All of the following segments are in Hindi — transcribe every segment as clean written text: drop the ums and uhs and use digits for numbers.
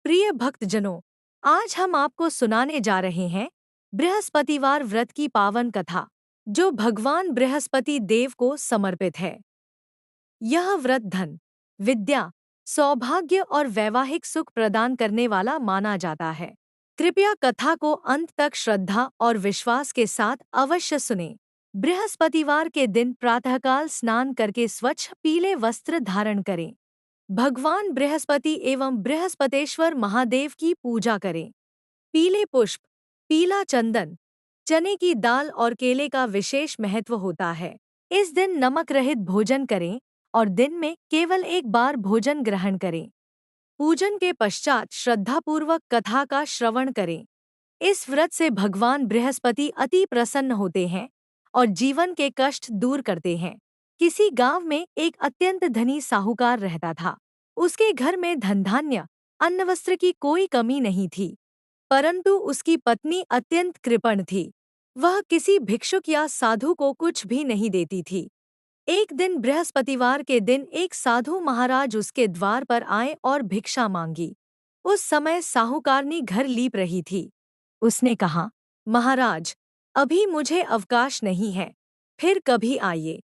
प्रिय भक्तजनों, आज हम आपको सुनाने जा रहे हैं बृहस्पतिवार व्रत की पावन कथा, जो भगवान बृहस्पति देव को समर्पित है। यह व्रत धन, विद्या, सौभाग्य और वैवाहिक सुख प्रदान करने वाला माना जाता है। कृपया कथा को अंत तक श्रद्धा और विश्वास के साथ अवश्य सुनें। बृहस्पतिवार के दिन प्रातःकाल स्नान करके स्वच्छ पीले वस्त्र धारण करें। भगवान बृहस्पति एवं बृहस्पतेश्वर महादेव की पूजा करें। पीले पुष्प, पीला चंदन, चने की दाल और केले का विशेष महत्व होता है। इस दिन नमक रहित भोजन करें और दिन में केवल एक बार भोजन ग्रहण करें। पूजन के पश्चात श्रद्धापूर्वक कथा का श्रवण करें। इस व्रत से भगवान बृहस्पति अति प्रसन्न होते हैं और जीवन के कष्ट दूर करते हैं। किसी गांव में एक अत्यंत धनी साहूकार रहता था। उसके घर में धन धान्य, अन्न वस्त्र की कोई कमी नहीं थी, परंतु उसकी पत्नी अत्यंत कृपण थी। वह किसी भिक्षुक या साधु को कुछ भी नहीं देती थी। एक दिन बृहस्पतिवार के दिन एक साधु महाराज उसके द्वार पर आए और भिक्षा मांगी। उस समय साहूकारनी घर लीप रही थी। उसने कहा, महाराज, अभी मुझे अवकाश नहीं है, फिर कभी आइए।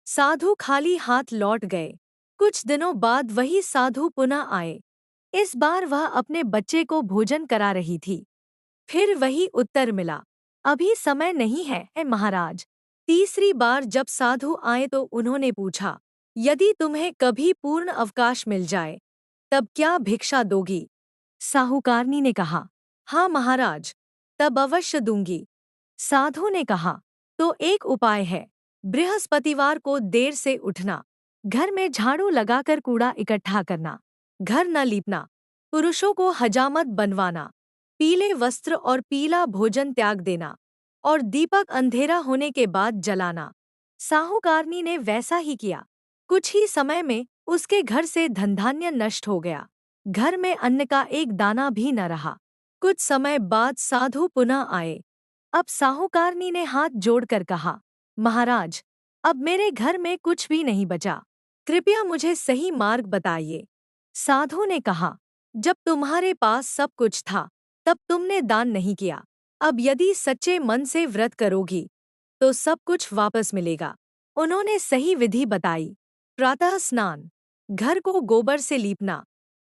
साधु खाली हाथ लौट गए। कुछ दिनों बाद वही साधु पुनः आए। इस बार वह अपने बच्चे को भोजन करा रही थी। फिर वही उत्तर मिला, अभी समय नहीं है महाराज। तीसरी बार जब साधु आए तो उन्होंने पूछा, यदि तुम्हें कभी पूर्ण अवकाश मिल जाए तब क्या भिक्षा दोगी? साहूकारनी ने कहा, हाँ महाराज, तब अवश्य दूंगी। साधु ने कहा, तो एक उपाय है। बृहस्पतिवार को देर से उठना, घर में झाड़ू लगाकर कूड़ा इकट्ठा करना, घर न लीपना, पुरुषों को हजामत बनवाना, पीले वस्त्र और पीला भोजन त्याग देना और दीपक अंधेरा होने के बाद जलाना। साहूकारनी ने वैसा ही किया। कुछ ही समय में उसके घर से धनधान्य नष्ट हो गया। घर में अन्न का एक दाना भी न रहा। कुछ समय बाद साधु पुनः आए। अब साहूकारनी ने हाथ जोड़कर कहा, महाराज, अब मेरे घर में कुछ भी नहीं बचा, कृपया मुझे सही मार्ग बताइए। साधु ने कहा, जब तुम्हारे पास सब कुछ था तब तुमने दान नहीं किया। अब यदि सच्चे मन से व्रत करोगी तो सब कुछ वापस मिलेगा। उन्होंने सही विधि बताई। प्रातः स्नान, घर को गोबर से लीपना,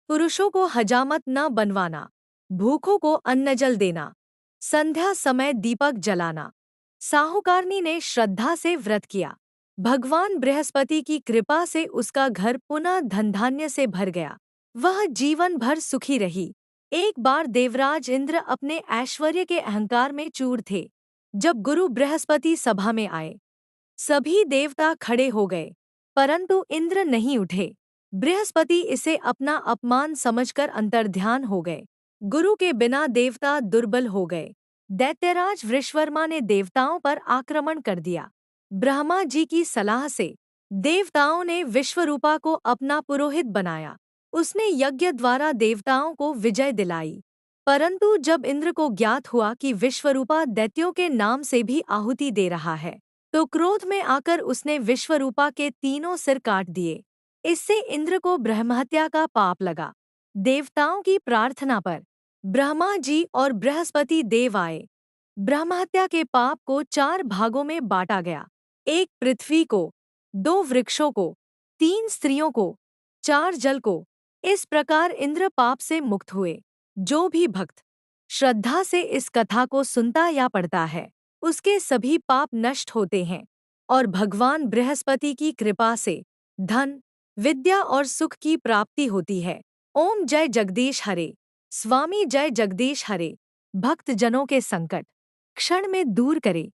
पुरुषों को हजामत न बनवाना, भूखों को अन्न जल देना, संध्या समय दीपक जलाना। साहूकारनी ने श्रद्धा से व्रत किया। भगवान बृहस्पति की कृपा से उसका घर पुनः धनधान्य से भर गया। वह जीवन भर सुखी रही। एक बार देवराज इंद्र अपने ऐश्वर्य के अहंकार में चूर थे। जब गुरु बृहस्पति सभा में आए, सभी देवता खड़े हो गए, परंतु इंद्र नहीं उठे। बृहस्पति इसे अपना अपमान समझकर अंतर्ध्यान हो गए। गुरु के बिना देवता दुर्बल हो गए। दैत्यराज वृषवर्मा ने देवताओं पर आक्रमण कर दिया। ब्रह्मा जी की सलाह से देवताओं ने विश्वरूपा को अपना पुरोहित बनाया। उसने यज्ञ द्वारा देवताओं को विजय दिलाई। परंतु जब इंद्र को ज्ञात हुआ कि विश्वरूपा दैत्यों के नाम से भी आहुति दे रहा है, तो क्रोध में आकर उसने विश्वरूपा के तीनों सिर काट दिए। इससे इंद्र को ब्रह्महत्या का पाप लगा। देवताओं की प्रार्थना पर ब्रह्मा जी और बृहस्पति देव आए। ब्रह्महत्या के पाप को 4 भागों में बांटा गया। 1 पृथ्वी को, 2 वृक्षों को, 3 स्त्रियों को, 4 जल को। इस प्रकार इंद्र पाप से मुक्त हुए। जो भी भक्त श्रद्धा से इस कथा को सुनता या पढ़ता है, उसके सभी पाप नष्ट होते हैं और भगवान बृहस्पति की कृपा से धन, विद्या और सुख की प्राप्ति होती है। ओम जय जगदीश हरे। स्वामी जय जगदीश हरे। भक्त जनों के संकट क्षण में दूर करे।